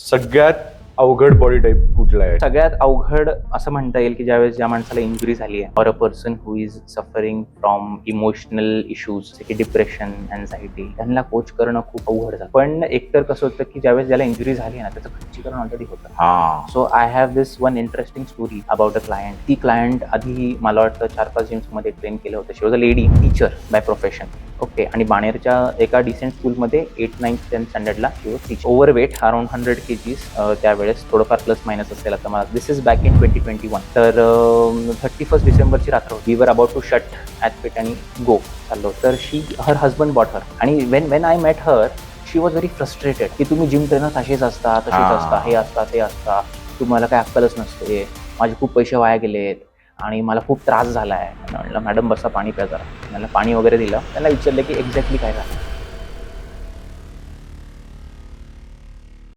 सगळ्यात अवघड body type कुठला आहे? सगळ्यात अवघड असं म्हणता येईल की ज्यावेळेस ज्या माणसाला इंजुरी झाली आहे, or a person who is suffering from emotional issues की डिप्रेशन, अँझायटी, त्यांना कोच करणं खूप अवघड झालं. पण एकतर कसं होतं की ज्यावेळेस ज्याला इंजुरी झाली आहे ना, त्याचं खच्चीकरण ऑलरेडी होतं. So I have this one interesting story about a client. ती क्लायंट आधी मला वाटतं 4-5 जिम्समध्ये ट्रेन केलं होतं. She was a lady teacher by profession. Okay. आणि बाणेरच्या एका डिसेंट स्कूलमध्ये 8th, 9th, 10th स्टँडर्डला she was teacher. Overweight, around 100 kgs त्यावेळेस, थोडंफार प्लस मायनस असेल आता मला. This is back in 2021. तर 31 डिसेंबरची रात्र होती. We were about to shut at पिट आणि गो चाललो. तर हर हजबंड बॉट हर. आणि when I met her, she was very frustrated की तुम्ही जिम ट्रेनर असेच असता, तसेच असता, हे असता, ते असता, तुम्हाला काय अक्कलच नसते, माझे खूप पैसे वाया गेलेत आणि मला खूप त्रास झाला आहे. म्हटलं मॅडम बसा, पाणी प्या जरा. मला पाणी वगैरे दिलं. त्यांना विचारलं की एक्झॅक्टली काय झालं.